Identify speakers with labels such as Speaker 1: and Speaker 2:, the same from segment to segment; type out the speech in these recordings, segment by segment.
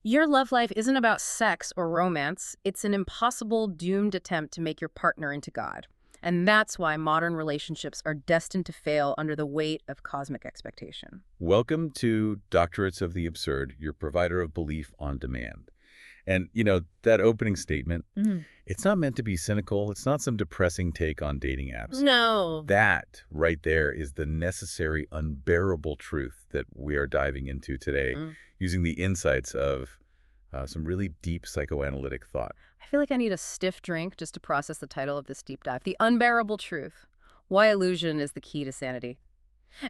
Speaker 1: Your love life isn't about sex or romance. It's an impossible, doomed attempt to make your partner into God. And that's why modern relationships are destined to fail under the weight of cosmic expectation.
Speaker 2: Welcome to Doctorates of the Absurd, your provider of belief on demand. And, that opening statement, it's not meant to be cynical. It's not some depressing take on dating apps.
Speaker 1: No.
Speaker 2: That right there is the necessary, unbearable truth that we are diving into today, using the insights of some really deep psychoanalytic thought.
Speaker 1: I feel like I need a stiff drink just to process the title of this deep dive. The unbearable truth. Why illusion is the key to sanity.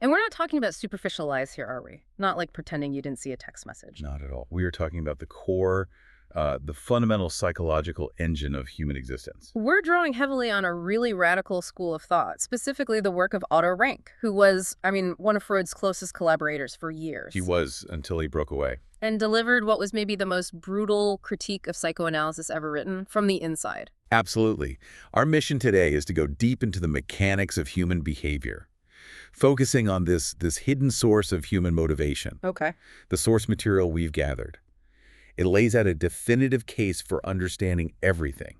Speaker 1: And we're not talking about superficial lies here, are we? Not like pretending you didn't see a text message.
Speaker 2: Not at all. We are talking about the core, the fundamental psychological engine of human existence.
Speaker 1: We're drawing heavily on a really radical school of thought, specifically the work of Otto, who was, one of Freud's closest collaborators for years.
Speaker 2: He was, until he broke away.
Speaker 1: And delivered what was maybe the most brutal critique of psychoanalysis ever written, from the inside.
Speaker 2: Absolutely. Our mission today is to go deep into the mechanics of human behavior, focusing on this hidden source of human motivation.
Speaker 1: Okay.
Speaker 2: The source material we've gathered. It lays out a definitive case for understanding everything,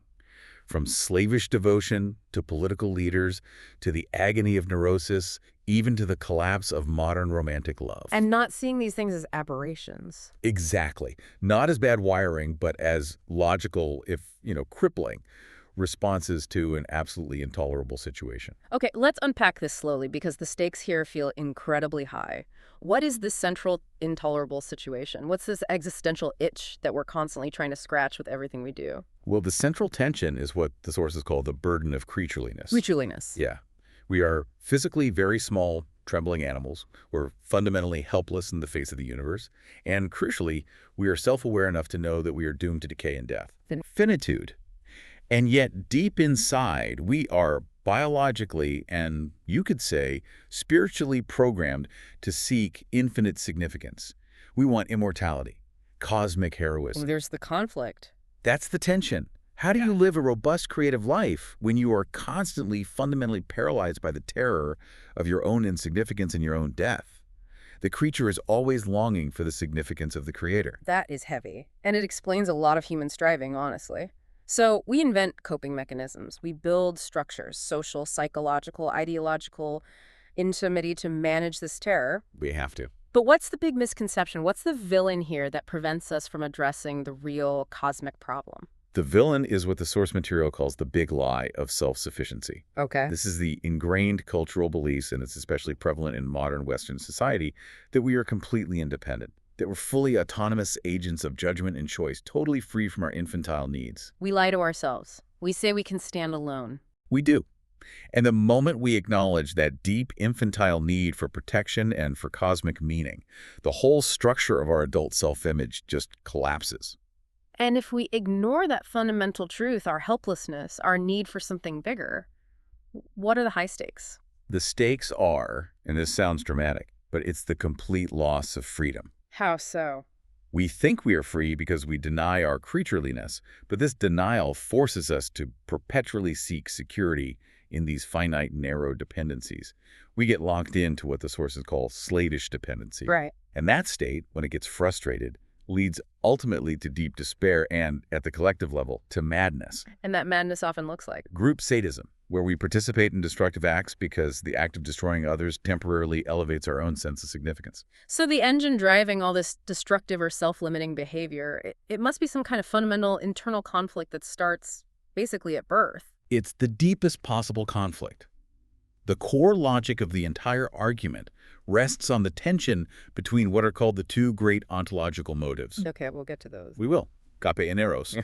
Speaker 2: from slavish devotion to political leaders, to the agony of neurosis, even to the collapse of modern romantic love.
Speaker 1: And not seeing these things as aberrations.
Speaker 2: Exactly. Not as bad wiring, but as logical, if, crippling, responses to an absolutely intolerable situation.
Speaker 1: Okay, let's unpack this slowly because the stakes here feel incredibly high. What is this central intolerable situation? What's this existential itch that we're constantly trying to scratch with everything we do?
Speaker 2: Well, the central tension is what the sources call the burden of creatureliness.
Speaker 1: Creatureliness.
Speaker 2: Yeah. We are physically very small, trembling animals. We're fundamentally helpless in the face of the universe. And crucially, we are self-aware enough to know that we are doomed to decay and death. Finitude. And yet, deep inside, we are biologically and, you could say, spiritually programmed to seek infinite significance. We want immortality, cosmic heroism.
Speaker 1: Well, there's the conflict.
Speaker 2: That's the tension. How do you live a robust creative life when you are constantly fundamentally paralyzed by the terror of your own insignificance and your own death? The creature is always longing for the significance of the creator.
Speaker 1: That is heavy. And it explains a lot of human striving, honestly. So we invent coping mechanisms. We build structures, social, psychological, ideological, intimacy to manage this terror.
Speaker 2: We have to.
Speaker 1: But what's the big misconception? What's the villain here that prevents us from addressing the real cosmic problem?
Speaker 2: The villain is what the source material calls the big lie of self-sufficiency.
Speaker 1: Okay.
Speaker 2: This is the ingrained cultural beliefs, and it's especially prevalent in modern Western society, that we are completely independent, that we're fully autonomous agents of judgment and choice, totally free from our infantile needs.
Speaker 1: We lie to ourselves. We say we can stand alone.
Speaker 2: We do. And the moment we acknowledge that deep infantile need for protection and for cosmic meaning, the whole structure of our adult self-image just collapses.
Speaker 1: And if we ignore that fundamental truth, our helplessness, our need for something bigger, what are the high stakes?
Speaker 2: The stakes are, and this sounds dramatic, but it's the complete loss of freedom.
Speaker 1: How so?
Speaker 2: We think we are free because we deny our creatureliness, but this denial forces us to perpetually seek security in these finite, narrow dependencies. We get locked into what the sources call slavish dependency.
Speaker 1: Right.
Speaker 2: And that state, when it gets frustrated, leads ultimately to deep despair and, at the collective level, to madness.
Speaker 1: And that madness often looks like?
Speaker 2: Group sadism, where we participate in destructive acts because the act of destroying others temporarily elevates our own sense of significance.
Speaker 1: So the engine driving all this destructive or self-limiting behavior, it must be some kind of fundamental internal conflict that starts basically at birth.
Speaker 2: It's the deepest possible conflict. The core logic of the entire argument rests on the tension between what are called the two great ontological motives.
Speaker 1: Okay, we'll get to those.
Speaker 2: We will. Agape and eros.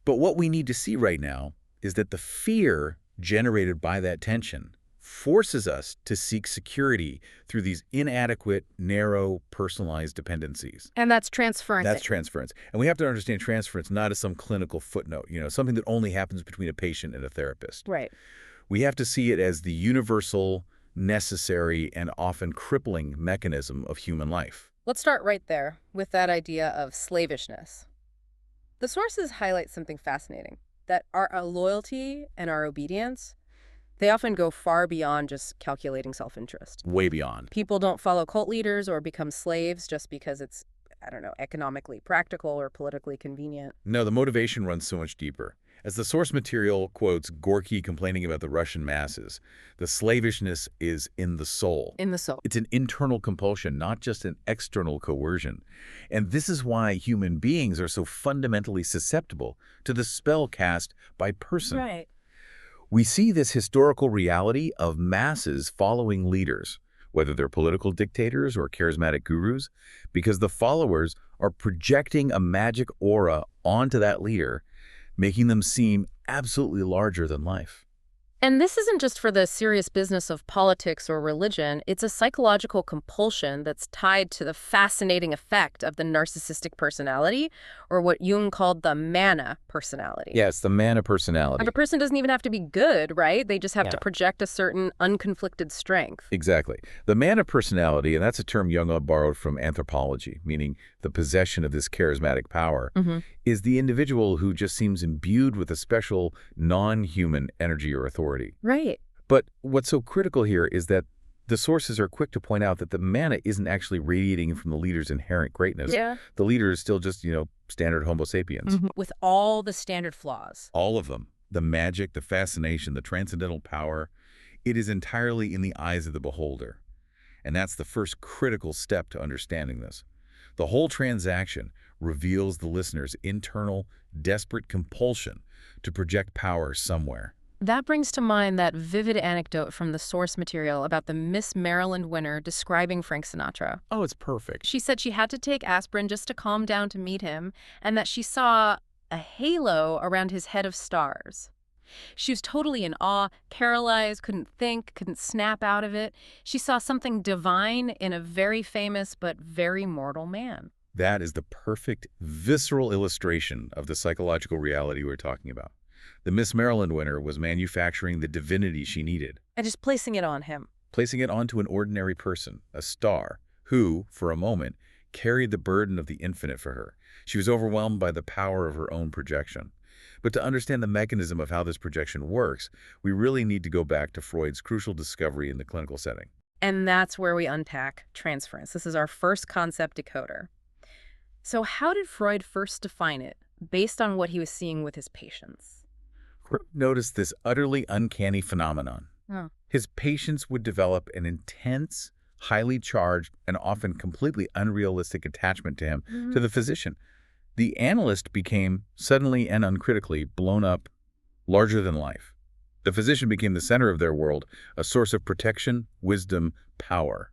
Speaker 2: But what we need to see right now is that the fear generated by that tension forces us to seek security through these inadequate, narrow, personalized dependencies.
Speaker 1: And that's transference.
Speaker 2: That's transference. And we have to understand transference not as some clinical footnote, something that only happens between a patient and a therapist.
Speaker 1: Right.
Speaker 2: We have to see it as the universal, necessary, and often crippling mechanism of human life.
Speaker 1: Let's start right there with that idea of slavishness. The sources highlight something fascinating, that our loyalty and our obedience, they often go far beyond just calculating self-interest.
Speaker 2: Way beyond.
Speaker 1: People don't follow cult leaders or become slaves just because it's I don't know, economically practical or politically convenient.
Speaker 2: No, the motivation runs so much deeper. As the source material quotes Gorky complaining about the Russian masses, the slavishness is in the soul.
Speaker 1: In the soul.
Speaker 2: It's an internal compulsion, not just an external coercion. And this is why human beings are so fundamentally susceptible to the spell cast by person.
Speaker 1: Right.
Speaker 2: We see this historical reality of masses following leaders, whether they're political dictators or charismatic gurus, because the followers are projecting a magic aura onto that leader, making them seem absolutely larger than life.
Speaker 1: And this isn't just for the serious business of politics or religion. It's a psychological compulsion that's tied to the fascinating effect of the narcissistic personality, or what Jung called the mana personality.
Speaker 2: Yes, the mana personality.
Speaker 1: And a person doesn't even have to be good, right? They just have to project a certain unconflicted strength.
Speaker 2: Exactly. The mana personality, and that's a term Jung borrowed from anthropology, meaning the possession of this charismatic power, is the individual who just seems imbued with a special non-human energy or authority.
Speaker 1: Right.
Speaker 2: But what's so critical here is that the sources are quick to point out that the mana isn't actually radiating from the leader's inherent greatness.
Speaker 1: Yeah.
Speaker 2: The leader is still just, standard Homo sapiens.
Speaker 1: With all the standard flaws.
Speaker 2: All of them. The magic, the fascination, the transcendental power. It is entirely in the eyes of the beholder. And that's the first critical step to understanding this. The whole transaction reveals the listener's internal, desperate compulsion to project power somewhere.
Speaker 1: That brings to mind that vivid anecdote from the source material about the Miss Maryland winner describing Frank Sinatra.
Speaker 2: Oh, it's perfect.
Speaker 1: She said she had to take aspirin just to calm down to meet him, and that she saw a halo around his head of stars. She was totally in awe, paralyzed, couldn't think, couldn't snap out of it. She saw something divine in a very famous but very mortal man.
Speaker 2: That is the perfect, visceral illustration of the psychological reality we're talking about. The Miss Maryland winner was manufacturing the divinity she needed.
Speaker 1: And just placing it on him.
Speaker 2: Placing it onto an ordinary person, a star, who, for a moment, carried the burden of the infinite for her. She was overwhelmed by the power of her own projection. But to understand the mechanism of how this projection works, we really need to go back to Freud's crucial discovery in the clinical setting.
Speaker 1: And that's where we unpack transference. This is our first concept decoder. So how did Freud first define it, based on what he was seeing with his patients?
Speaker 2: Freud noticed this utterly uncanny phenomenon.
Speaker 1: Oh.
Speaker 2: His patients would develop an intense, highly charged, and often completely unrealistic attachment to him, to the physician. The analyst became, suddenly and uncritically, blown up, larger than life. The physician became the center of their world, a source of protection, wisdom, power,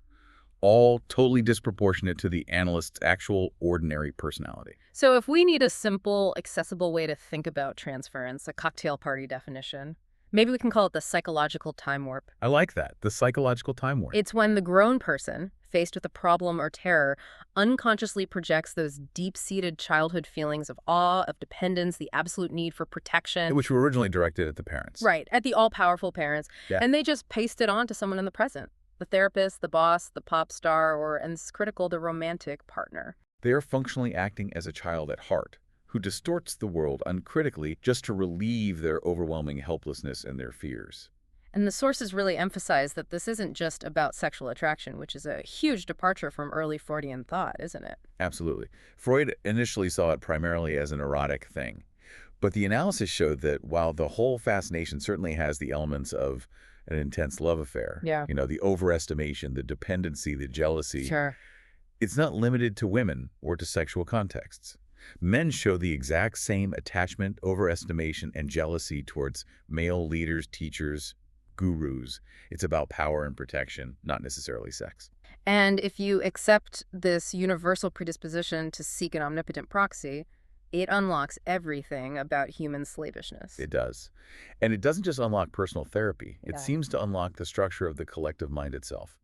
Speaker 2: all totally disproportionate to the analyst's actual ordinary personality.
Speaker 1: So if we need a simple, accessible way to think about transference, a cocktail party definition, maybe we can call it the psychological time warp.
Speaker 2: I like that, the psychological time warp.
Speaker 1: It's when the grown person, faced with a problem or terror, unconsciously projects those deep-seated childhood feelings of awe, of dependence, the absolute need for protection.
Speaker 2: Which were originally directed at the parents.
Speaker 1: Right, at the all-powerful parents.
Speaker 2: Yeah.
Speaker 1: And they just paste it on to someone in the present. The therapist, the boss, the pop star, or, and it's critical, the romantic partner.
Speaker 2: They are functionally acting as a child at heart, who distorts the world uncritically just to relieve their overwhelming helplessness and their fears.
Speaker 1: And the sources really emphasize that this isn't just about sexual attraction, which is a huge departure from early Freudian thought, isn't it?
Speaker 2: Absolutely. Freud initially saw it primarily as an erotic thing. But the analysis showed that while the whole fascination certainly has the elements of an intense love affair, the overestimation, the dependency, the jealousy,
Speaker 1: Sure.
Speaker 2: It's not limited to women or to sexual contexts. Men show the exact same attachment, overestimation, and jealousy towards male leaders, teachers, gurus. It's about power and protection, not necessarily sex.
Speaker 1: And if you accept this universal predisposition to seek an omnipotent proxy, it unlocks everything about human slavishness.
Speaker 2: It does. And it doesn't just unlock personal therapy. It
Speaker 1: Yeah.
Speaker 2: seems to unlock the structure of the collective mind itself,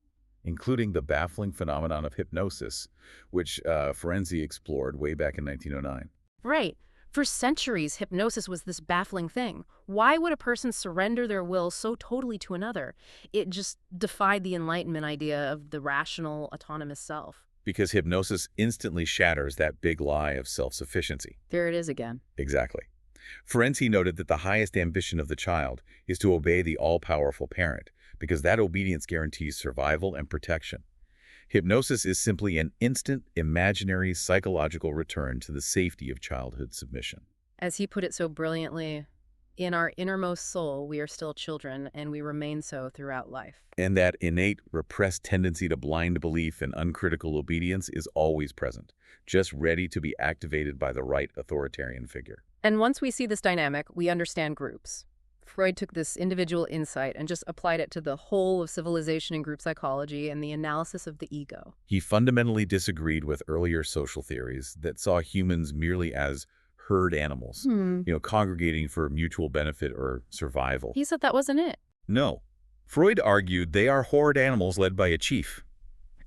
Speaker 2: including the baffling phenomenon of hypnosis, which Ferenczi explored way back in 1909.
Speaker 1: Right. For centuries, hypnosis was this baffling thing. Why would a person surrender their will so totally to another? It just defied the Enlightenment idea of the rational, autonomous self.
Speaker 2: Because hypnosis instantly shatters that big lie of self-sufficiency.
Speaker 1: There it is again.
Speaker 2: Exactly. Ferenczi noted that the highest ambition of the child is to obey the all-powerful parent, because that obedience guarantees survival and protection. Hypnosis is simply an instant, imaginary, psychological return to the safety of childhood submission.
Speaker 1: As he put it so brilliantly, in our innermost soul, we are still children, and we remain so throughout life.
Speaker 2: And that innate, repressed tendency to blind belief and uncritical obedience is always present, just ready to be activated by the right authoritarian figure.
Speaker 1: And once we see this dynamic, we understand groups. Freud took this individual insight and just applied it to the whole of civilization and group psychology and the analysis of the ego.
Speaker 2: He fundamentally disagreed with earlier social theories that saw humans merely as herd animals, congregating for mutual benefit or survival.
Speaker 1: He said that wasn't it.
Speaker 2: No. Freud argued they are horde animals led by a chief.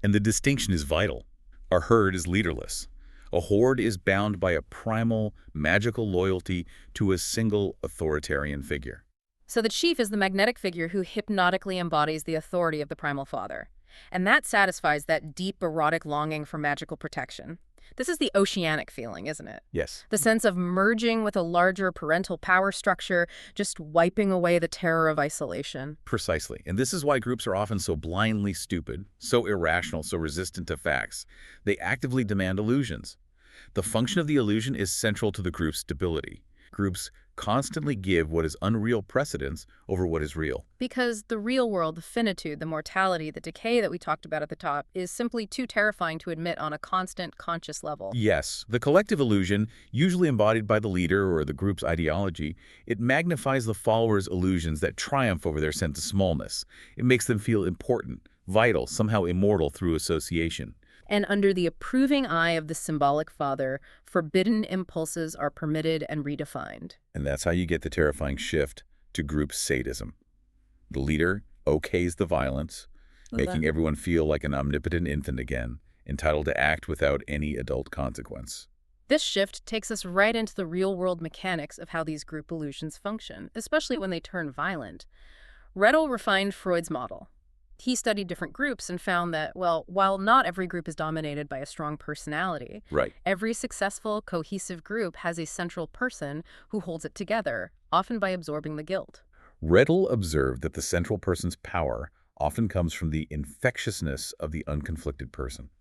Speaker 2: And the distinction is vital. A herd is leaderless. A horde is bound by a primal, magical loyalty to a single authoritarian figure.
Speaker 1: So the chief is the magnetic figure who hypnotically embodies the authority of the primal father. And that satisfies that deep erotic longing for magical protection. This is the oceanic feeling, isn't it?
Speaker 2: Yes.
Speaker 1: The sense of merging with a larger parental power structure, just wiping away the terror of isolation.
Speaker 2: Precisely. And this is why groups are often so blindly stupid, so irrational, so resistant to facts. They actively demand illusions. The function of the illusion is central to the group's stability. Groups constantly give what is unreal precedence over what is real.
Speaker 1: Because the real world, the finitude, the mortality, the decay that we talked about at the top is simply too terrifying to admit on a constant, conscious level.
Speaker 2: Yes, the collective illusion, usually embodied by the leader or the group's ideology, it magnifies the followers' illusions that triumph over their sense of smallness. It makes them feel important, vital, somehow immortal through association.
Speaker 1: And under the approving eye of the symbolic father, forbidden impulses are permitted and redefined.
Speaker 2: And that's how you get the terrifying shift to group sadism. The leader okays the violence, making everyone feel like an omnipotent infant again, entitled to act without any adult consequence.
Speaker 1: This shift takes us right into the real-world mechanics of how these group illusions function, especially when they turn violent. Rettel refined Freud's model. He studied different groups and found that, well, while not every group is dominated by a strong personality,
Speaker 2: Right.
Speaker 1: every successful, cohesive group has a central person who holds it together, often by absorbing the guilt.
Speaker 2: Rettel observed that the central person's power often comes from the infectiousness of the unconflicted person.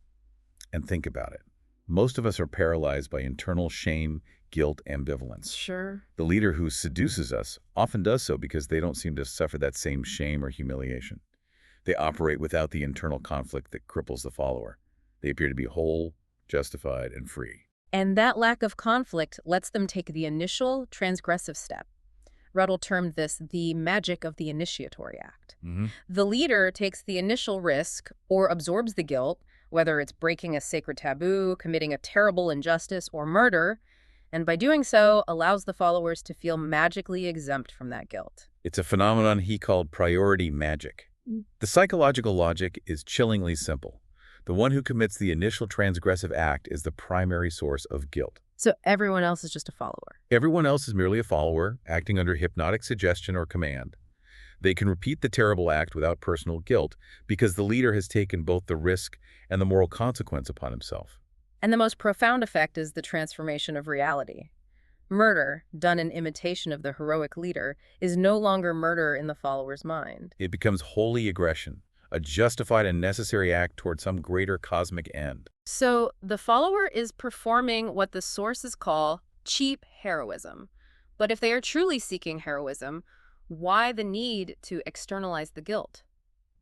Speaker 2: And think about it. Most of us are paralyzed by internal shame, guilt, ambivalence.
Speaker 1: Sure.
Speaker 2: The leader who seduces us often does so because they don't seem to suffer that same shame or humiliation. They operate without the internal conflict that cripples the follower. They appear to be whole, justified, and free.
Speaker 1: And that lack of conflict lets them take the initial transgressive step. Rettel termed this the magic of the initiatory act. The leader takes the initial risk or absorbs the guilt, whether it's breaking a sacred taboo, committing a terrible injustice, or murder, and by doing so, allows the followers to feel magically exempt from that guilt.
Speaker 2: It's a phenomenon he called priority magic. The psychological logic is chillingly simple. The one who commits the initial transgressive act is the primary source of guilt.
Speaker 1: So everyone else is just a follower.
Speaker 2: Everyone else is merely a follower, acting under hypnotic suggestion or command. They can repeat the terrible act without personal guilt because the leader has taken both the risk and the moral consequence upon himself.
Speaker 1: And the most profound effect is the transformation of reality. Murder, done in imitation of the heroic leader, is no longer murder in the follower's mind.
Speaker 2: It becomes holy aggression, a justified and necessary act toward some greater cosmic end.
Speaker 1: So the follower is performing what the sources call cheap heroism. But if they are truly seeking heroism, why the need to externalize the guilt?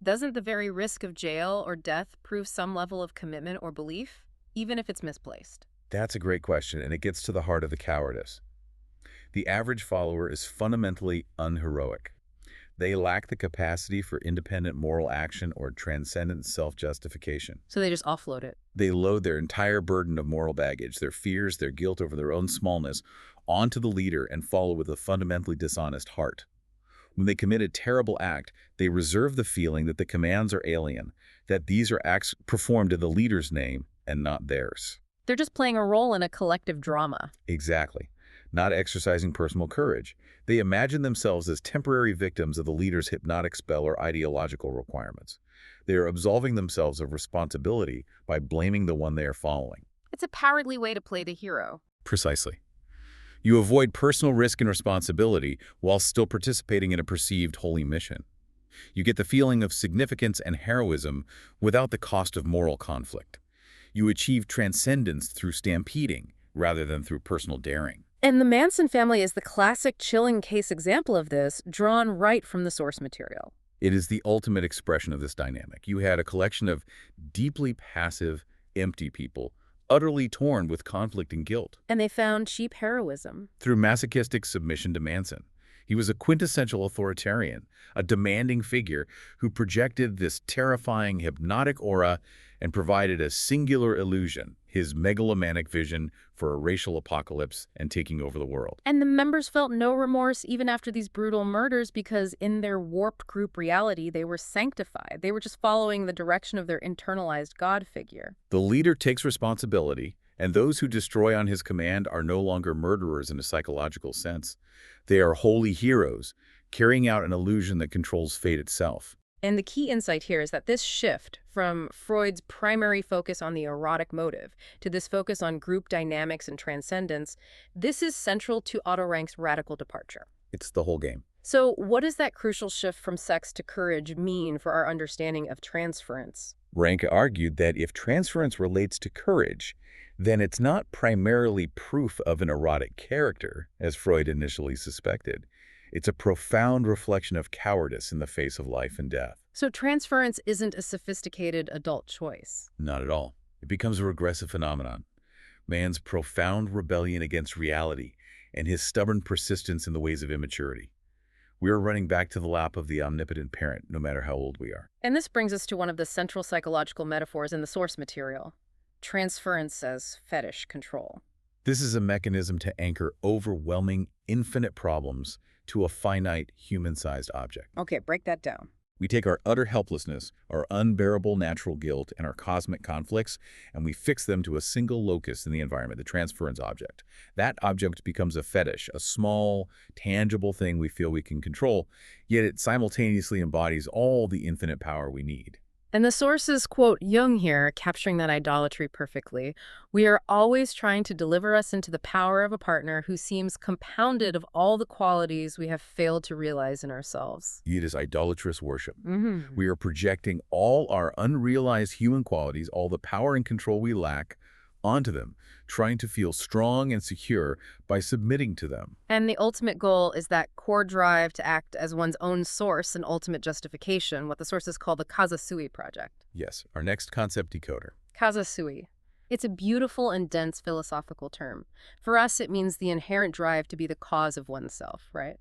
Speaker 1: Doesn't the very risk of jail or death prove some level of commitment or belief, even if it's misplaced?
Speaker 2: That's a great question, and it gets to the heart of the cowardice. The average follower is fundamentally unheroic. They lack the capacity for independent moral action or transcendent self-justification.
Speaker 1: So they just offload it.
Speaker 2: They load their entire burden of moral baggage, their fears, their guilt over their own smallness, onto the leader and follow with a fundamentally dishonest heart. When they commit a terrible act, they reserve the feeling that the commands are alien, that these are acts performed in the leader's name and not theirs.
Speaker 1: They're just playing a role in a collective drama.
Speaker 2: Exactly. Not exercising personal courage. They imagine themselves as temporary victims of the leader's hypnotic spell or ideological requirements. They are absolving themselves of responsibility by blaming the one they are following.
Speaker 1: It's a cowardly way to play the hero.
Speaker 2: Precisely. You avoid personal risk and responsibility while still participating in a perceived holy mission. You get the feeling of significance and heroism without the cost of moral conflict. You achieve transcendence through stampeding rather than through personal daring.
Speaker 1: And the Manson family is the classic chilling case example of this, drawn right from the source material.
Speaker 2: It is the ultimate expression of this dynamic. You had a collection of deeply passive, empty people, utterly torn with conflict and guilt.
Speaker 1: And they found cheap heroism.
Speaker 2: Through masochistic submission to Manson. He was a quintessential authoritarian, a demanding figure who projected this terrifying hypnotic aura and provided a singular illusion, his megalomaniac vision for a racial apocalypse and taking over the world.
Speaker 1: And the members felt no remorse even after these brutal murders because in their warped group reality, they were sanctified. They were just following the direction of their internalized God figure.
Speaker 2: The leader takes responsibility, and those who destroy on his command are no longer murderers in a psychological sense. They are holy heroes, carrying out an illusion that controls fate itself.
Speaker 1: And the key insight here is that this shift from Freud's primary focus on the erotic motive to this focus on group dynamics and transcendence, this is central to Otto Rank's radical departure.
Speaker 2: It's the whole game.
Speaker 1: So what does that crucial shift from sex to courage mean for our understanding of transference?
Speaker 2: Rank argued that if transference relates to courage, then it's not primarily proof of an erotic character, as Freud initially suspected. It's a profound reflection of cowardice in the face of life and death.
Speaker 1: So transference isn't a sophisticated adult choice.
Speaker 2: Not at all. It becomes a regressive phenomenon. Man's profound rebellion against reality and his stubborn persistence in the ways of immaturity. We are running back to the lap of the omnipotent parent, no matter how old we are.
Speaker 1: And this brings us to one of the central psychological metaphors in the source material. Transference as fetish control.
Speaker 2: This is a mechanism to anchor overwhelming, infinite problems to a finite, human-sized object.
Speaker 1: Okay, break that down.
Speaker 2: We take our utter helplessness, our unbearable natural guilt, and our cosmic conflicts, and we fix them to a single locus in the environment, the transference object. That object becomes a fetish, a small, tangible thing we feel we can control, yet it simultaneously embodies all the infinite power we need.
Speaker 1: And the source is, quote, Jung here, capturing that idolatry perfectly. We are always trying to deliver us into the power of a partner who seems compounded of all the qualities we have failed to realize in ourselves.
Speaker 2: It is idolatrous worship. We are projecting all our unrealized human qualities, all the power and control we lack, onto them, trying to feel strong and secure by submitting to them.
Speaker 1: And the ultimate goal is that core drive to act as one's own source and ultimate justification, what the sources call the Kazasui project.
Speaker 2: Yes, our next concept decoder.
Speaker 1: Kazasui. It's a beautiful and dense philosophical term. For us, it means the inherent drive to be the cause of oneself, right?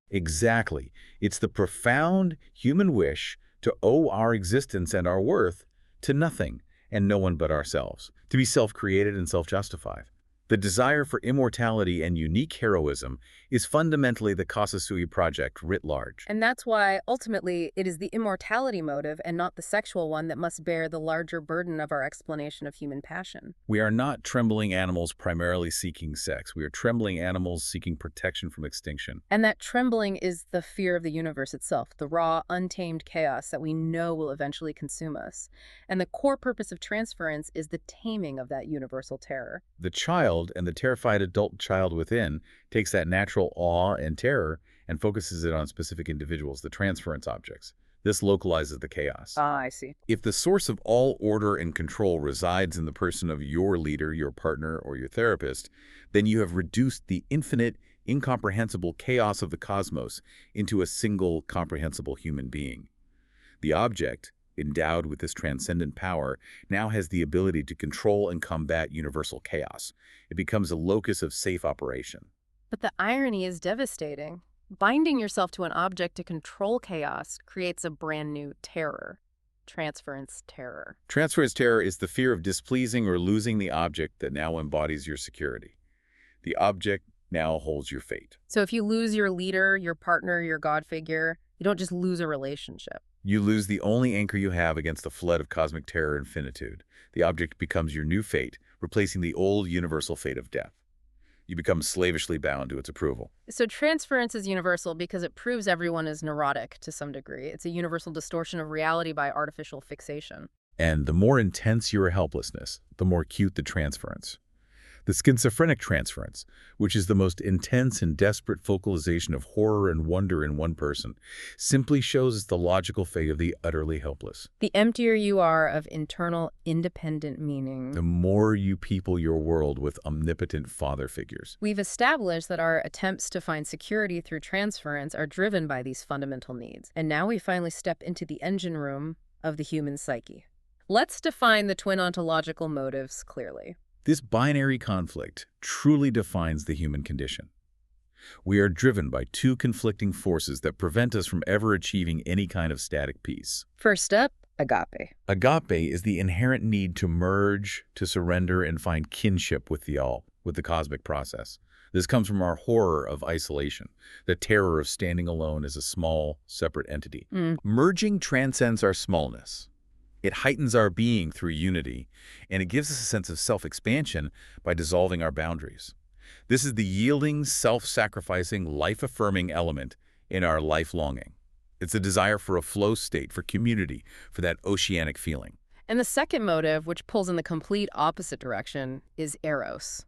Speaker 2: Exactly. It's the profound human wish to owe our existence and our worth to nothing and no one but ourselves, to be self-created and self-justified. The desire for immortality and unique heroism is fundamentally the Kazasui project writ large.
Speaker 1: And that's why, ultimately, it is the immortality motive and not the sexual one that must bear the larger burden of our explanation of human passion.
Speaker 2: We are not trembling animals primarily seeking sex. We are trembling animals seeking protection from extinction.
Speaker 1: And that trembling is the fear of the universe itself, the raw, untamed chaos that we know will eventually consume us. And the core purpose of transference is the taming of that universal terror.
Speaker 2: The child and the terrified adult child within takes that natural awe and terror and focuses it on specific individuals, the transference objects. This localizes the chaos.
Speaker 1: Ah, I see.
Speaker 2: If the source of all order and control resides in the person of your leader, your partner, or your therapist, then you have reduced the infinite, incomprehensible chaos of the cosmos into a single, comprehensible human being. The object, endowed with this transcendent power, now has the ability to control and combat universal chaos. It becomes a locus of safe operation.
Speaker 1: But the irony is devastating. Binding yourself to an object to control chaos creates a brand new terror. Transference terror.
Speaker 2: Transference terror is the fear of displeasing or losing the object that now embodies your security. The object now holds your fate.
Speaker 1: So if you lose your leader, your partner, your God figure, you don't just lose a relationship.
Speaker 2: You lose the only anchor you have against the flood of cosmic terror and finitude. The object becomes your new fate, replacing the old universal fate of death. You become slavishly bound to its approval.
Speaker 1: So transference is universal because it proves everyone is neurotic to some degree. It's a universal distortion of reality by artificial fixation.
Speaker 2: And the more intense your helplessness, the more acute the transference. The schizophrenic transference, which is the most intense and desperate focalization of horror and wonder in one person, simply shows us the logical fate of the utterly helpless.
Speaker 1: The emptier you are of internal, independent meaning.
Speaker 2: The more you people your world with omnipotent father figures.
Speaker 1: We've established that our attempts to find security through transference are driven by these fundamental needs. And now we finally step into the engine room of the human psyche. Let's define the twin ontological motives clearly.
Speaker 2: This binary conflict truly defines the human condition. We are driven by two conflicting forces that prevent us from ever achieving any kind of static peace.
Speaker 1: First up, agape.
Speaker 2: Agape is the inherent need to merge, to surrender, and find kinship with the all, with the cosmic process. This comes from our horror of isolation, the terror of standing alone as a small, separate entity. Merging transcends our smallness. It heightens our being through unity, and it gives us a sense of self-expansion by dissolving our boundaries. This is the yielding, self-sacrificing, life-affirming element in our life-longing. It's a desire for a flow state, for community, for that oceanic feeling.
Speaker 1: And the second motive, which pulls in the complete opposite direction, is eros.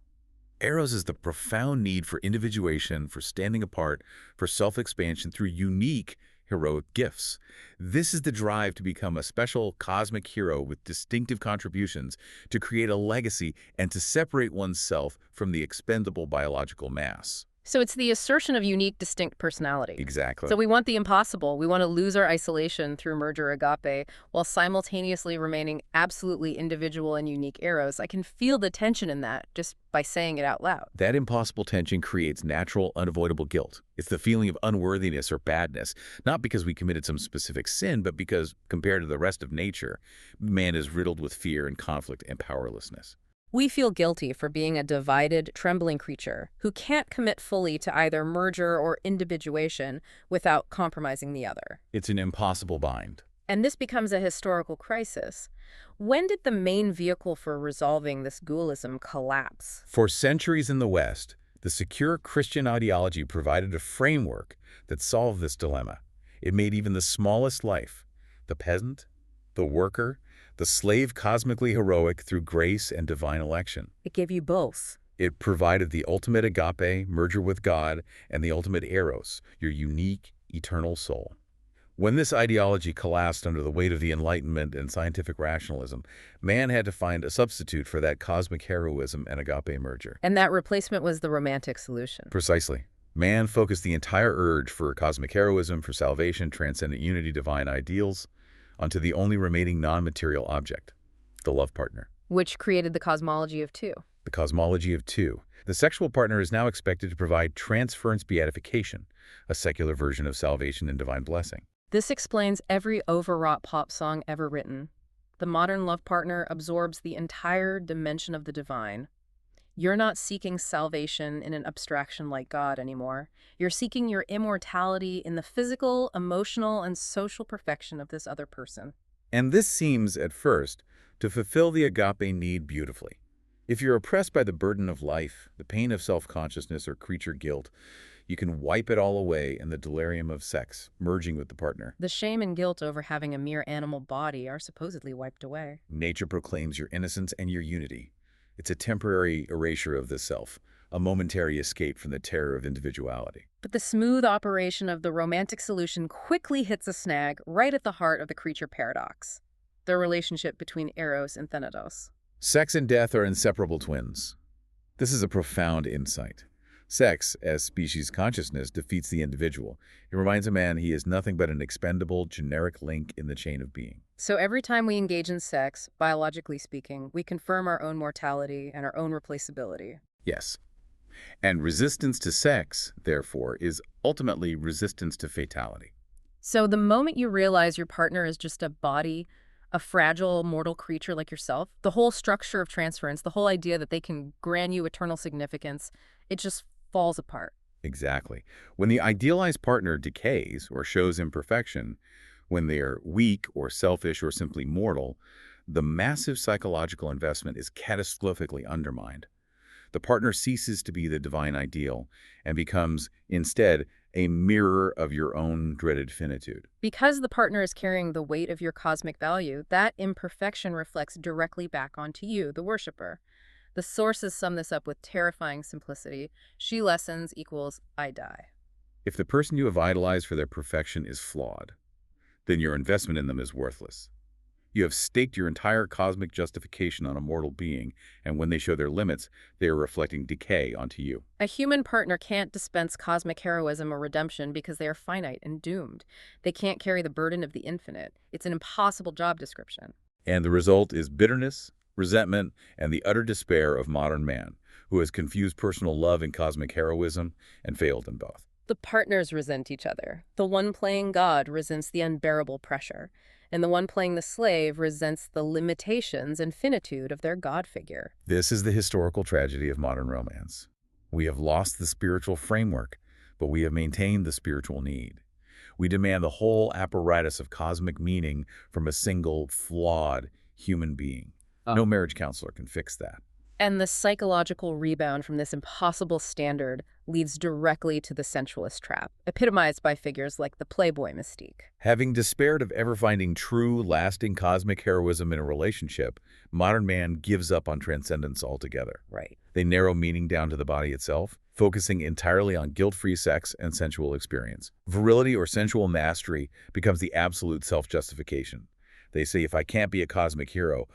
Speaker 2: Eros is the profound need for individuation, for standing apart, for self-expansion through unique, heroic gifts. This is the drive to become a special cosmic hero with distinctive contributions, to create a legacy, and to separate oneself from the expendable biological mass.
Speaker 1: So it's the assertion of unique, distinct personality.
Speaker 2: Exactly.
Speaker 1: So we want the impossible. We want to lose our isolation through merger agape while simultaneously remaining absolutely individual and unique eros. I can feel the tension in that just by saying it out loud.
Speaker 2: That impossible tension creates natural, unavoidable guilt. It's the feeling of unworthiness or badness, not because we committed some specific sin, but because, compared to the rest of nature, man is riddled with fear and conflict and powerlessness.
Speaker 1: We feel guilty for being a divided, trembling creature who can't commit fully to either merger or individuation without compromising the other.
Speaker 2: It's an impossible bind.
Speaker 1: And this becomes a historical crisis. When did the main vehicle for resolving this ghoulism collapse?
Speaker 2: For centuries in the West, the secure Christian ideology provided a framework that solved this dilemma. It made even the smallest life, the peasant, the worker, the slave cosmically heroic through grace and divine election.
Speaker 1: It gave you both.
Speaker 2: It provided the ultimate agape, merger with God, and the ultimate eros, your unique, eternal soul. When this ideology collapsed under the weight of the Enlightenment and scientific rationalism, man had to find a substitute for that cosmic heroism and agape merger.
Speaker 1: And that replacement was the romantic solution.
Speaker 2: Precisely. Man focused the entire urge for cosmic heroism, for salvation, transcendent unity, divine ideals, onto the only remaining non-material object, the love partner.
Speaker 1: Which created the cosmology of two.
Speaker 2: The cosmology of two. The sexual partner is now expected to provide transference beatification, a secular version of salvation and divine blessing.
Speaker 1: This explains every overwrought pop song ever written. The modern love partner absorbs the entire dimension of the divine. You're not seeking salvation in an abstraction like God anymore. You're seeking your immortality in the physical, emotional, and social perfection of this other person.
Speaker 2: And this seems, at first, to fulfill the agape need beautifully. If you're oppressed by the burden of life, the pain of self-consciousness or creature guilt, you can wipe it all away in the delirium of sex, merging with the partner.
Speaker 1: The shame and guilt over having a mere animal body are supposedly wiped away.
Speaker 2: Nature proclaims your innocence and your unity. It's a temporary erasure of the self, a momentary escape from the terror of individuality.
Speaker 1: But the smooth operation of the romantic solution quickly hits a snag right at the heart of the creature paradox, the relationship between Eros and Thanatos.
Speaker 2: Sex and death are inseparable twins. This is a profound insight. Sex, as species consciousness, defeats the individual. It reminds a man he is nothing but an expendable, generic link in the chain of being.
Speaker 1: So every time we engage in sex, biologically speaking, we confirm our own mortality and our own replaceability.
Speaker 2: Yes. And resistance to sex, therefore, is ultimately resistance to fatality.
Speaker 1: So the moment you realize your partner is just a body, a fragile, mortal creature like yourself, the whole structure of transference, the whole idea that they can grant you eternal significance, it just falls apart.
Speaker 2: Exactly. When the idealized partner decays or shows imperfection, when they are weak or selfish or simply mortal, the massive psychological investment is catastrophically undermined. The partner ceases to be the divine ideal and becomes, instead, a mirror of your own dreaded finitude.
Speaker 1: Because the partner is carrying the weight of your cosmic value, that imperfection reflects directly back onto you, the worshiper. The sources sum this up with terrifying simplicity. She lessens equals I die.
Speaker 2: If the person you have idolized for their perfection is flawed, then your investment in them is worthless. You have staked your entire cosmic justification on a mortal being, and when they show their limits, they are reflecting decay onto you.
Speaker 1: A human partner can't dispense cosmic heroism or redemption because they are finite and doomed. They can't carry the burden of the infinite. It's an impossible job description.
Speaker 2: And the result is bitterness, resentment, and the utter despair of modern man, who has confused personal love and cosmic heroism and failed in both.
Speaker 1: The partners resent each other. The one playing God resents the unbearable pressure, and the one playing the slave resents the limitations and finitude of their God figure.
Speaker 2: This is the historical tragedy of modern romance. We have lost the spiritual framework, but we have maintained the spiritual need. We demand the whole apparatus of cosmic meaning from a single, flawed human being. No marriage counselor can fix that.
Speaker 1: And the psychological rebound from this impossible standard leads directly to the sensualist trap, epitomized by figures like the Playboy mystique.
Speaker 2: Having despaired of ever finding true, lasting cosmic heroism in a relationship, modern man gives up on transcendence altogether.
Speaker 1: Right.
Speaker 2: They narrow meaning down to the body itself, focusing entirely on guilt-free sex and sensual experience. Virility or sensual mastery becomes the absolute self-justification. They say, if I can't be a cosmic hero,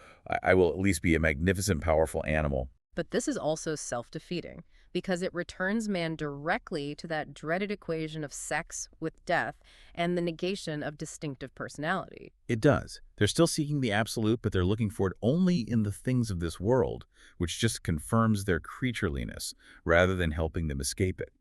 Speaker 2: I will at least be a magnificent, powerful animal.
Speaker 1: But this is also self-defeating, because it returns man directly to that dreaded equation of sex with death and the negation of distinctive personality.
Speaker 2: It does. They're still seeking the absolute, but they're looking for it only in the things of this world, which just confirms their creatureliness, rather than helping them escape it.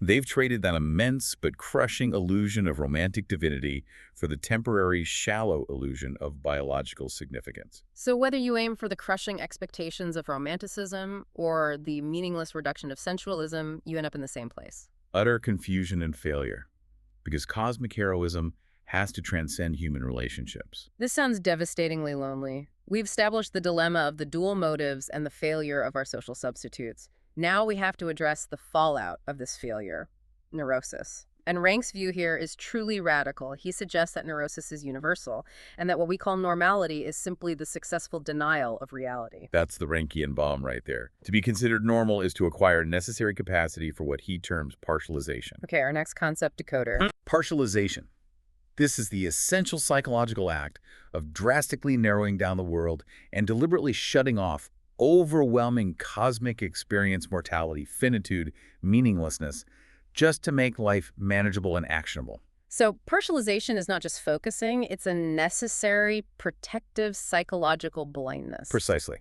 Speaker 2: They've traded that immense but crushing illusion of romantic divinity for the temporary, shallow illusion of biological significance.
Speaker 1: So whether you aim for the crushing expectations of romanticism or the meaningless reduction of sensualism, you end up in the same place.
Speaker 2: Utter confusion and failure, because cosmic heroism has to transcend human relationships.
Speaker 1: This sounds devastatingly lonely. We've established the dilemma of the dual motives and the failure of our social substitutes. Now we have to address the fallout of this failure, neurosis. And Rank's view here is truly radical. He suggests that neurosis is universal, and that what we call normality is simply the successful denial of reality.
Speaker 2: That's the Rankian bomb right there. To be considered normal is to acquire necessary capacity for what he terms partialization.
Speaker 1: Okay, our next concept decoder.
Speaker 2: Partialization. This is the essential psychological act of drastically narrowing down the world and deliberately shutting off overwhelming cosmic experience, mortality, finitude, meaninglessness, just to make life manageable and actionable.
Speaker 1: So partialization is not just focusing, it's a necessary, protective psychological blindness.
Speaker 2: Precisely.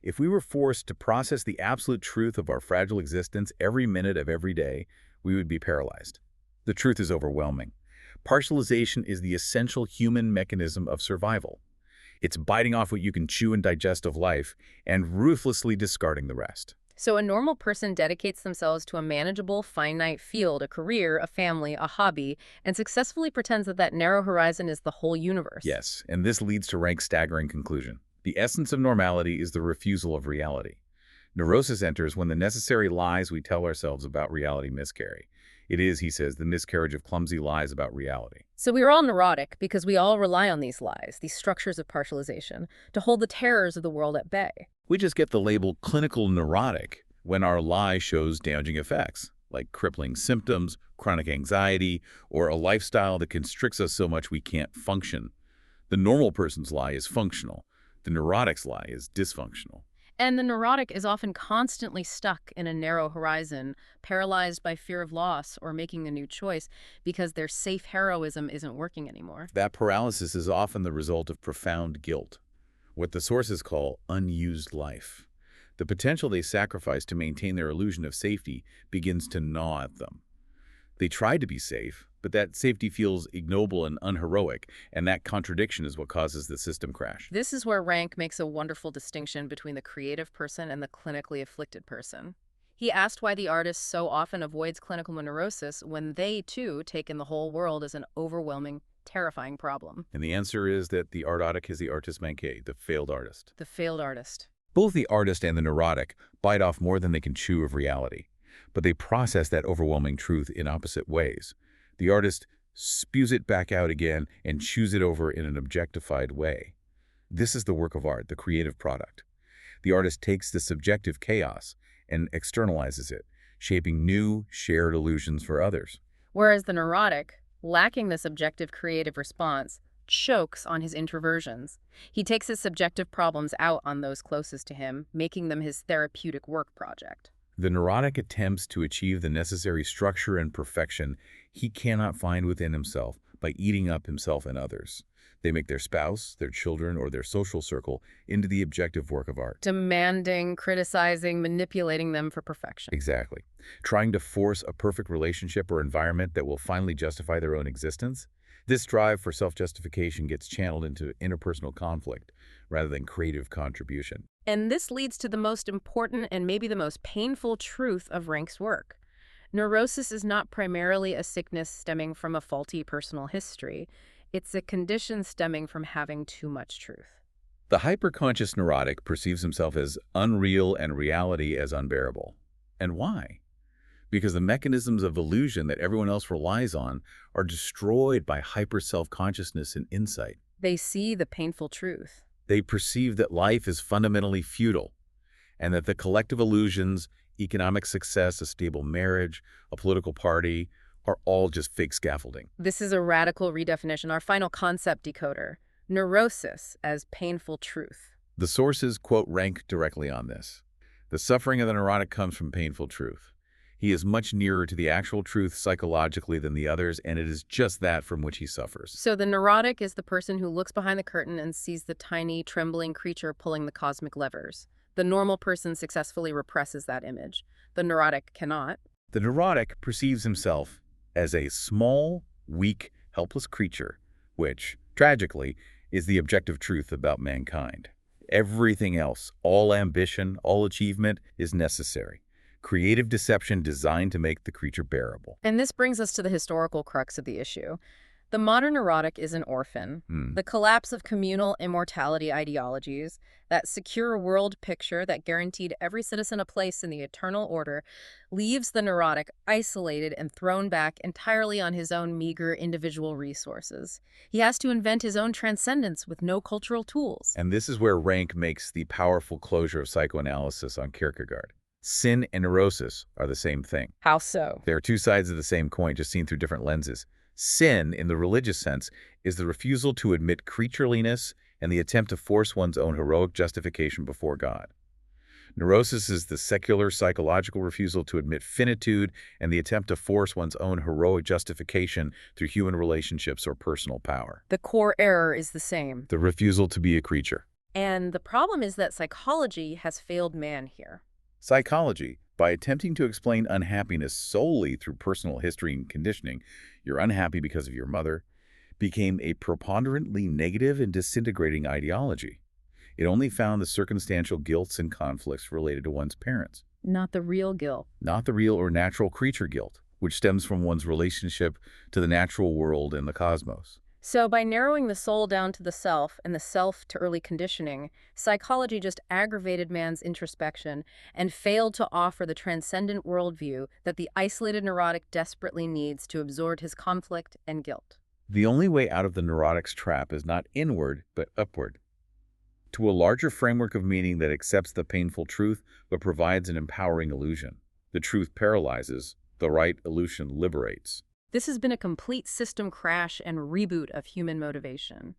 Speaker 2: If we were forced to process the absolute truth of our fragile existence every minute of every day, we would be paralyzed. The truth is overwhelming. Partialization is the essential human mechanism of survival. It's biting off what you can chew and digest of life and ruthlessly discarding the rest.
Speaker 1: So a normal person dedicates themselves to a manageable, finite field, a career, a family, a hobby, and successfully pretends that that narrow horizon is the whole universe.
Speaker 2: Yes, and this leads to Rank's staggering conclusion. The essence of normality is the refusal of reality. Neurosis enters when the necessary lies we tell ourselves about reality miscarry. It is, he says, the miscarriage of clumsy lies about reality.
Speaker 1: So we are all neurotic because we all rely on these lies, these structures of partialization, to hold the terrors of the world at bay.
Speaker 2: We just get the label clinical neurotic when our lie shows damaging effects, like crippling symptoms, chronic anxiety, or a lifestyle that constricts us so much we can't function. The normal person's lie is functional. The neurotic's lie is dysfunctional.
Speaker 1: And the neurotic is often constantly stuck in a narrow horizon, paralyzed by fear of loss or making a new choice because their safe heroism isn't working anymore.
Speaker 2: That paralysis is often the result of profound guilt, what the sources call unused life. The potential they sacrifice to maintain their illusion of safety begins to gnaw at them. They try to be safe, but that safety feels ignoble and unheroic, and that contradiction is what causes the system crash.
Speaker 1: This is where Rank makes a wonderful distinction between the creative person and the clinically afflicted person. He asked why the artist so often avoids clinical neurosis when they, too, take in the whole world as an overwhelming, terrifying problem.
Speaker 2: And the answer is that the artotic is the artiste manqué, the failed artist.
Speaker 1: The failed artist.
Speaker 2: Both the artist and the neurotic bite off more than they can chew of reality, but they process that overwhelming truth in opposite ways. The artist spews it back out again and chews it over in an objectified way. This is the work of art, the creative product. The artist takes the subjective chaos and externalizes it, shaping new, shared illusions for others.
Speaker 1: Whereas the neurotic, lacking this objective creative response, chokes on his introversions. He takes his subjective problems out on those closest to him, making them his therapeutic work project.
Speaker 2: The neurotic attempts to achieve the necessary structure and perfection he cannot find within himself by eating up himself and others. They make their spouse, their children, or their social circle into the objective work of art.
Speaker 1: Demanding, criticizing, manipulating them for perfection.
Speaker 2: Exactly. Trying to force a perfect relationship or environment that will finally justify their own existence. This drive for self-justification gets channeled into interpersonal conflict rather than creative contribution.
Speaker 1: And this leads to the most important and maybe the most painful truth of Rank's work. Neurosis is not primarily a sickness stemming from a faulty personal history. It's a condition stemming from having too much truth.
Speaker 2: The hyperconscious neurotic perceives himself as unreal and reality as unbearable. And why? Because the mechanisms of illusion that everyone else relies on are destroyed by hyper-self-consciousness and insight.
Speaker 1: They see the painful truth.
Speaker 2: They perceive that life is fundamentally futile, and that the collective illusions, economic success, a stable marriage, a political party, are all just fake scaffolding.
Speaker 1: This is a radical redefinition, our final concept decoder. Neurosis as painful truth.
Speaker 2: The sources, quote, rank directly on this. The suffering of the neurotic comes from painful truth. He is much nearer to the actual truth psychologically than the others, and it is just that from which he suffers.
Speaker 1: So the neurotic is the person who looks behind the curtain and sees the tiny, trembling creature pulling the cosmic levers. The normal person successfully represses that image. The neurotic cannot.
Speaker 2: The neurotic perceives himself as a small, weak, helpless creature, which, tragically, is the objective truth about mankind. Everything else, all ambition, all achievement, is necessary. Creative deception designed to make the creature bearable.
Speaker 1: And this brings us to the historical crux of the issue. The modern neurotic is an orphan. The collapse of communal immortality ideologies, that secure world picture that guaranteed every citizen a place in the eternal order, leaves the neurotic isolated and thrown back entirely on his own meager individual resources. He has to invent his own transcendence with no cultural tools.
Speaker 2: And this is where Rank makes the powerful closure of psychoanalysis on Kierkegaard. Sin and neurosis are the same thing.
Speaker 1: How so?
Speaker 2: They are two sides of the same coin, just seen through different lenses. Sin, in the religious sense, is the refusal to admit creatureliness and the attempt to force one's own heroic justification before God. Neurosis is the secular psychological refusal to admit finitude and the attempt to force one's own heroic justification through human relationships or personal power.
Speaker 1: The core error is the same.
Speaker 2: The refusal to be a creature.
Speaker 1: And the problem is that psychology has failed man here.
Speaker 2: Psychology, by attempting to explain unhappiness solely through personal history and conditioning, you're unhappy because of your mother, became a preponderantly negative and disintegrating ideology. It only found the circumstantial guilts and conflicts related to one's parents.
Speaker 1: Not the real guilt.
Speaker 2: Not the real or natural creature guilt, which stems from one's relationship to the natural world and the cosmos.
Speaker 1: So by narrowing the soul down to the self and the self to early conditioning, psychology just aggravated man's introspection and failed to offer the transcendent worldview that the isolated neurotic desperately needs to absorb his conflict and guilt.
Speaker 2: The only way out of the neurotic's trap is not inward, but upward, to a larger framework of meaning that accepts the painful truth but provides an empowering illusion. The truth paralyzes, the right illusion liberates.
Speaker 1: This has been a complete system crash and reboot of human motivation.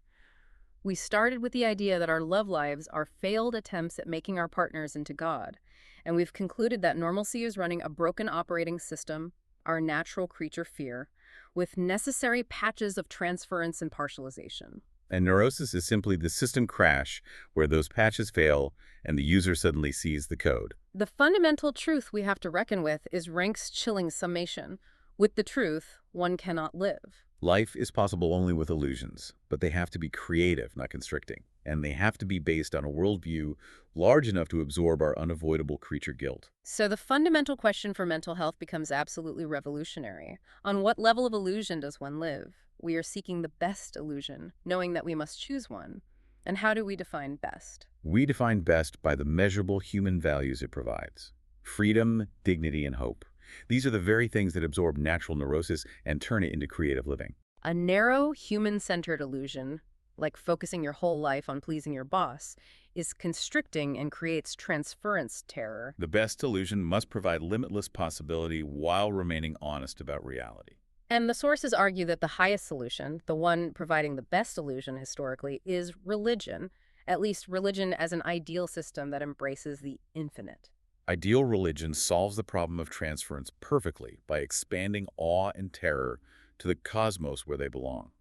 Speaker 1: We started with the idea that our love lives are failed attempts at making our partners into God, and we've concluded that normalcy is running a broken operating system, our natural creature fear, with necessary patches of transference and partialization.
Speaker 2: And neurosis is simply the system crash where those patches fail and the user suddenly sees the code.
Speaker 1: The fundamental truth we have to reckon with is Rank's chilling summation. With the truth, one cannot live.
Speaker 2: Life is possible only with illusions, but they have to be creative, not constricting. And they have to be based on a worldview large enough to absorb our unavoidable creature guilt.
Speaker 1: So the fundamental question for mental health becomes absolutely revolutionary. On what level of illusion does one live? We are seeking the best illusion, knowing that we must choose one. And how do we define best?
Speaker 2: We define best by the measurable human values it provides: freedom, dignity, and hope. These are the very things that absorb natural neurosis and turn it into creative living.
Speaker 1: A narrow, human-centered illusion, like focusing your whole life on pleasing your boss, is constricting and creates transference terror.
Speaker 2: The best illusion must provide limitless possibility while remaining honest about reality.
Speaker 1: And the sources argue that the highest solution, the one providing the best illusion historically, is religion, at least religion as an ideal system that embraces the infinite.
Speaker 2: Ideal religion solves the problem of transference perfectly by expanding awe and terror to the cosmos where they belong.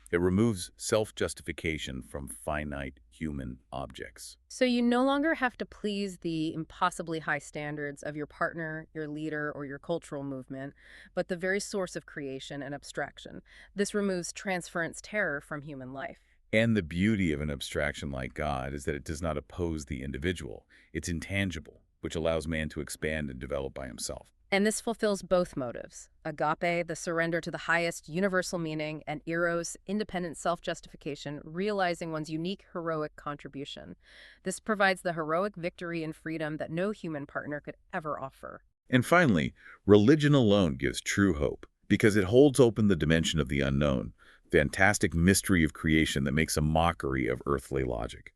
Speaker 2: It removes self-justification from finite human objects.
Speaker 1: So you no longer have to please the impossibly high standards of your partner, your leader, or your cultural movement, but the very source of creation and abstraction. This removes transference terror from human life.
Speaker 2: And the beauty of an abstraction like God is that it does not oppose the individual. It's intangible, which allows man to expand and develop by himself.
Speaker 1: And this fulfills both motives. Agape, the surrender to the highest universal meaning, and eros, independent self-justification, realizing one's unique heroic contribution. This provides the heroic victory and freedom that no human partner could ever offer.
Speaker 2: And finally, religion alone gives true hope because it holds open the dimension of the unknown, fantastic mystery of creation that makes a mockery of earthly logic.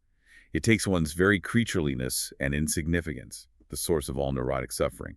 Speaker 2: It takes one's very creatureliness and insignificance, the source of all neurotic suffering,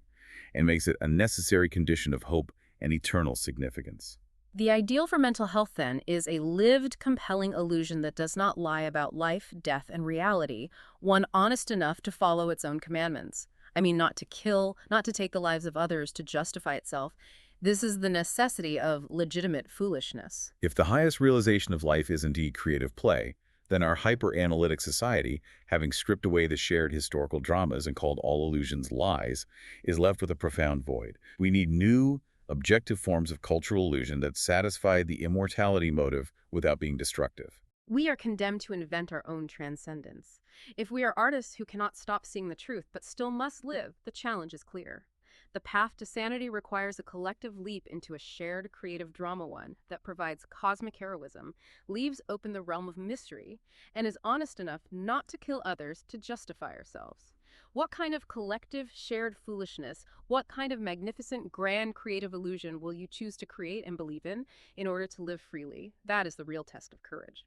Speaker 2: and makes it a necessary condition of hope and eternal significance.
Speaker 1: The ideal for mental health, then, is a lived, compelling illusion that does not lie about life, death, and reality, one honest enough to follow its own commandments. I mean, not to kill, not to take the lives of others to justify itself. This is the necessity of legitimate foolishness.
Speaker 2: If the highest realization of life is indeed creative play, then our hyper-analytic society, having stripped away the shared historical dramas and called all illusions lies, is left with a profound void. We need new, objective forms of cultural illusion that satisfy the immortality motive without being destructive.
Speaker 1: We are condemned to invent our own transcendence. If we are artists who cannot stop seeing the truth but still must live, the challenge is clear. The path to sanity requires a collective leap into a shared creative drama, one that provides cosmic heroism, leaves open the realm of mystery, and is honest enough not to kill others to justify ourselves. What kind of collective shared foolishness, what kind of magnificent grand creative illusion will you choose to create and believe in order to live freely? That is the real test of courage.